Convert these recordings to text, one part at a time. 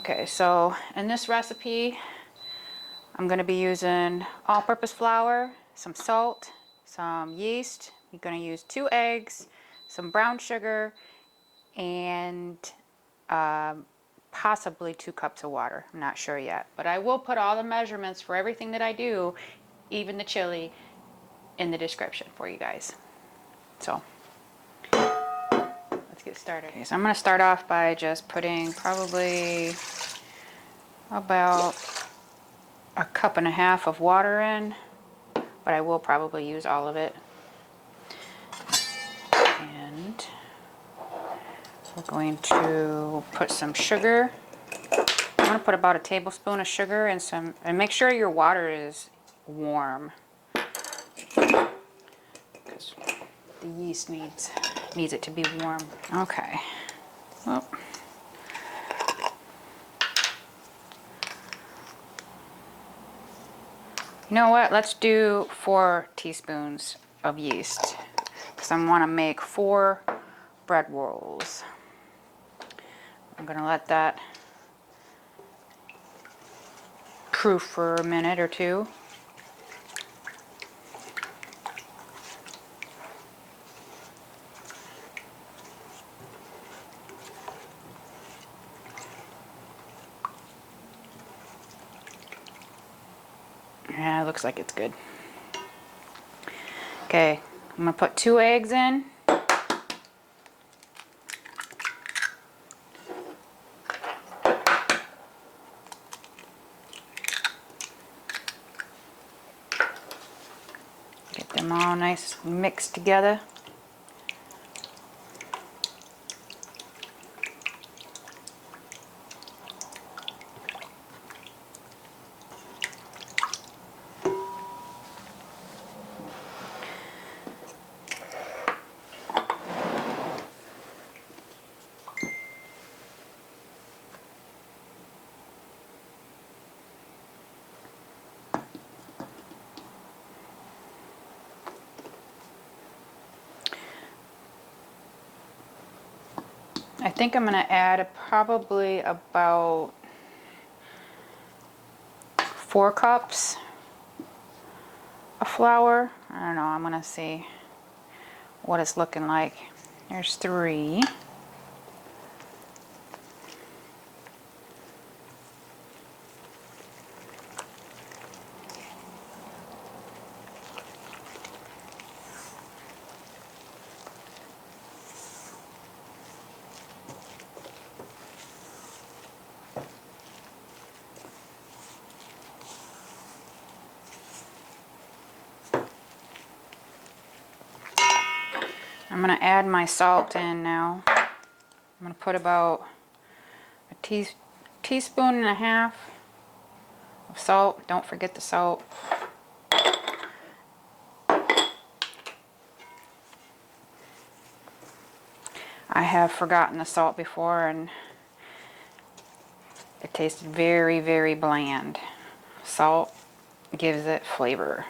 Okay, so in this recipe, I'm going to be using all-purpose flour, some salt, some yeast. I'm going to use 2 eggs, some brown sugar, and possibly 2 cups of water. I'm not sure yet, but I will put all the measurements for everything that I do, even the chili, in the description for you guys. So let's get started. Okay, so I'm going to start off by just putting probably about 1.5 cups of water in, but I will probably use all of it. And we're going to put some sugar. I'm going to put about 1 tablespoon of sugar and make sure your water is warm, because the yeast needs it to be warm. Okay. Well, you know what? Let's do 4 teaspoons of yeast, because I want to make 4 bread rolls. I'm going to let that proof for a minute or 2. Yeah, it looks like it's good. Okay, I'm going to put 2 eggs in. Get them all nice mixed together. I think I'm going to add probably about 4 cups of flour. I don't know, I'm going to see what it's looking like. There's 3. I'm going to add my salt in now. I'm going to put about a teaspoon and a half of salt. Don't forget the salt. I have forgotten the salt before and it tasted very, very bland. Salt gives it flavor.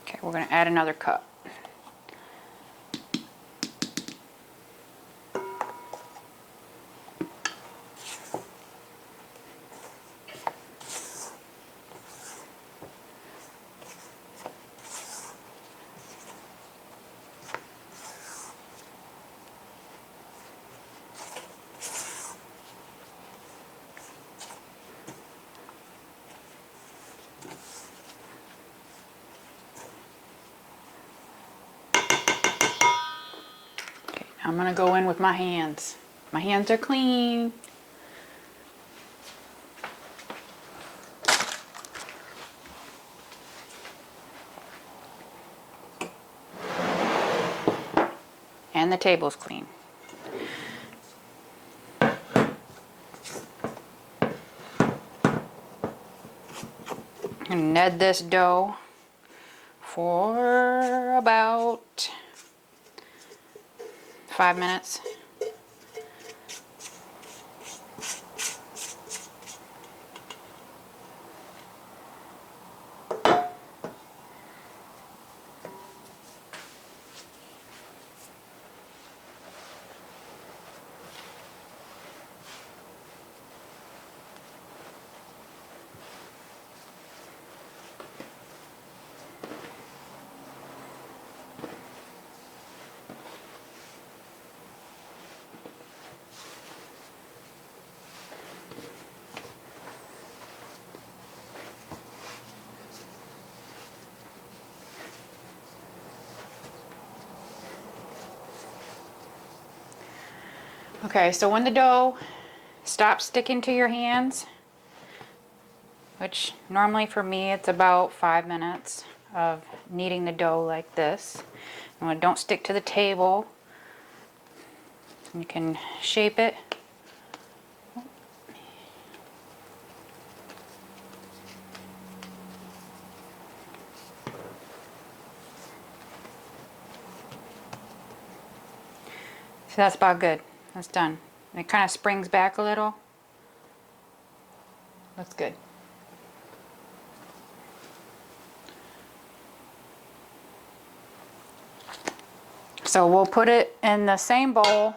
Okay, we're going to add another cup. I'm going to go in with my hands. My hands are clean. And the table's clean. And knead this dough for about 5 minutes. Okay, so when the dough stops sticking to your hands, which normally for me it's about 5 minutes of kneading the dough like this. And when it don't stick to the table, you can shape it. So that's about good. That's done. And it kind of springs back a little. That's good. So we'll put it in the same bowl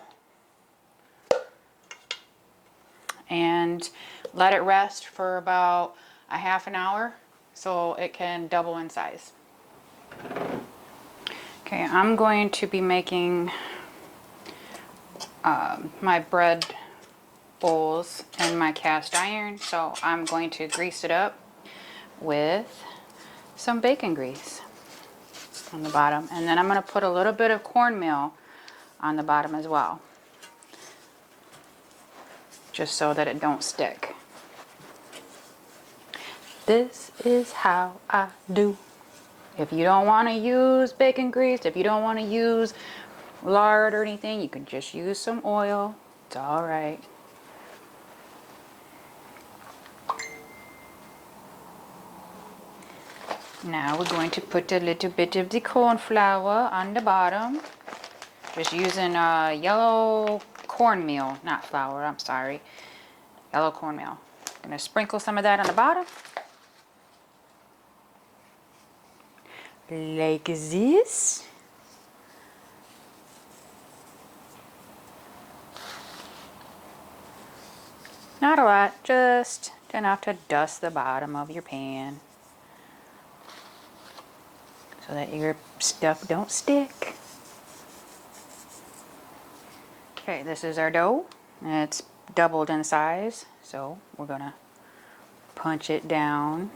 and let it rest for about a half an hour so it can double in size. Okay, I'm going to be making my bread bowls in my cast iron, so I'm going to grease it up with some bacon grease on the bottom, and then I'm going to put a little bit of cornmeal on the bottom as well, just so that it don't stick. This is how I do. If you don't want to use bacon grease, if you don't want to use lard or anything, you can just use some oil. It's all right. Now we're going to put a little bit of the corn flour on the bottom. Just using yellow cornmeal, not flour, I'm sorry. Yellow cornmeal. Gonna sprinkle some of that on the bottom. Like this. Not a lot, just enough to dust the bottom of your pan so that your stuff don't stick. Okay, this is our dough. It's doubled in size, so we're gonna punch it down.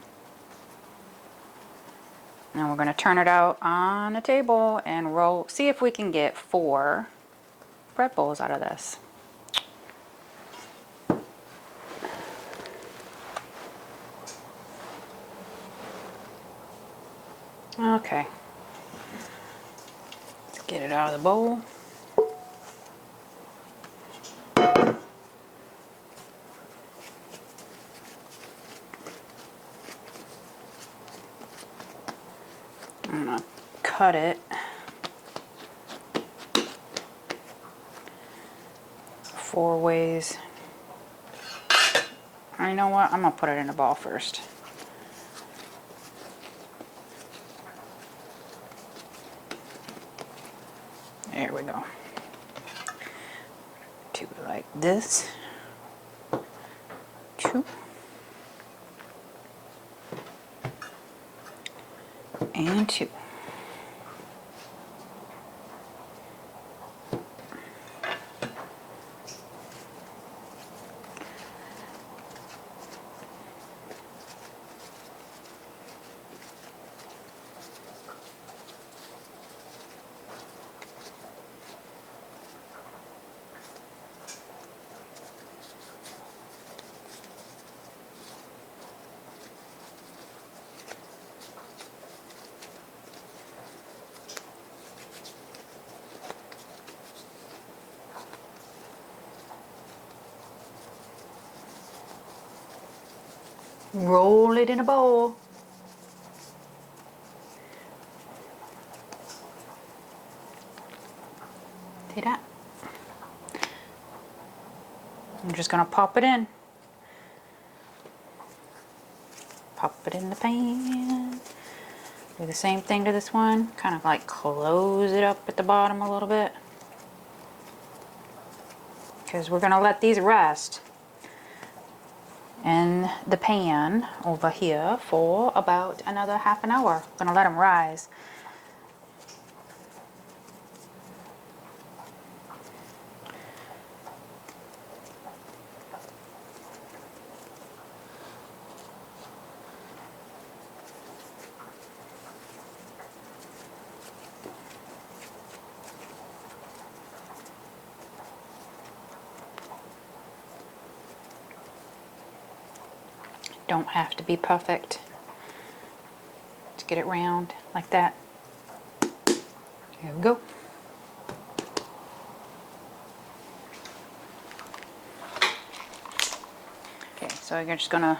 And we're gonna turn it out on the table and roll, see if we can get 4 bread bowls out of this. Okay, let's get it out of the bowl. I'm gonna cut it 4 ways. You know what? I'm gonna put it in a ball first. There we go. Do it like this. 2. And 2. Roll it in a bowl. See that? I'm just gonna pop it in. Pop it in the pan. Do the same thing to this one. Kind of like close it up at the bottom a little bit. Because we're gonna let these rest in the pan over here for about another half an hour. I'm gonna let them rise. Don't have to be perfect. Just get it round like that. There we go. Okay, so you're just gonna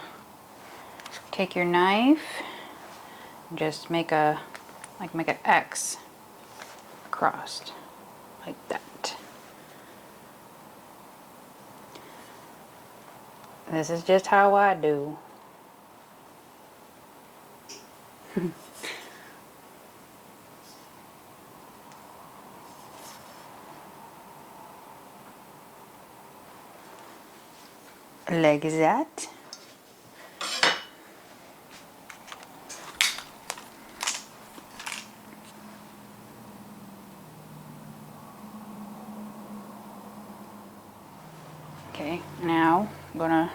take your knife and just make an X across like that. This is just how I do. Like that. Okay, now I'm gonna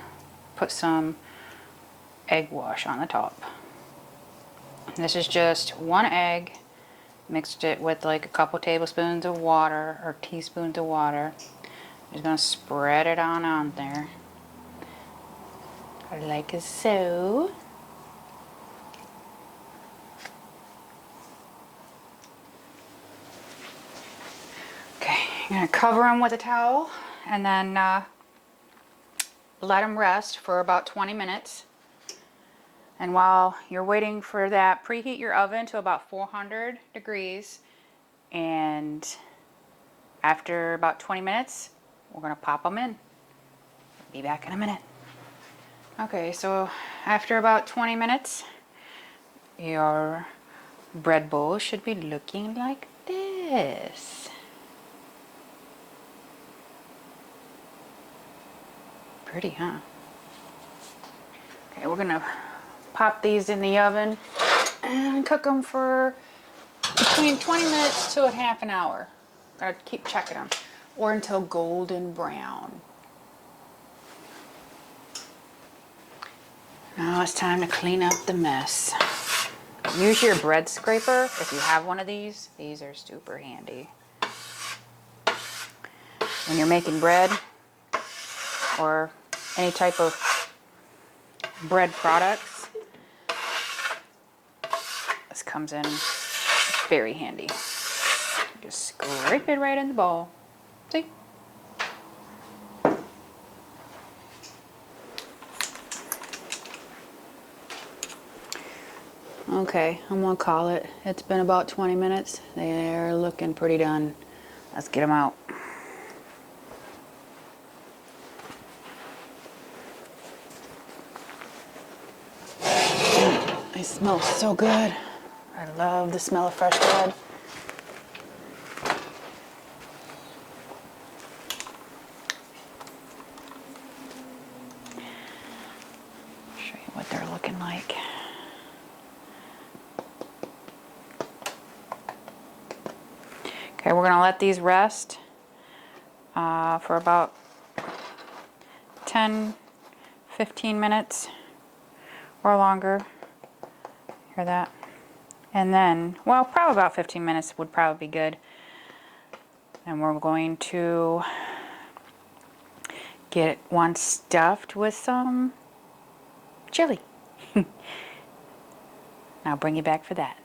put some egg wash on the top. This is just one egg, mixed it with like a couple tablespoons of water or teaspoons of water. Just gonna spread it on there like so. Okay, I'm gonna cover them with a towel and then let them rest for about 20 minutes. And while you're waiting for that, preheat your oven to about 400 degrees. And after about 20 minutes, we're gonna pop them in. Be back in a minute. Okay, so after about 20 minutes, your bread bowl should be looking like this. Pretty, huh? Okay, we're gonna pop these in the oven and cook them for between 20 minutes to a half an hour. Gotta keep checking them. Or until golden brown. Now it's time to clean up the mess. Use your bread scraper if you have one of these. These are super handy. When you're making bread or any type of bread products, this comes in very handy. Just scrape it right in the bowl. See? Okay, I'm gonna call it. It's been about 20 minutes. They're looking pretty done. Let's get them out. They smell so good. I love the smell of fresh bread. Show you what they're looking like. Okay, we're gonna let these rest for about 10, 15 minutes or longer. Hear that? And then, well, probably about 15 minutes would probably be good. And we're going to get one stuffed with some chili. I'll bring you back for that.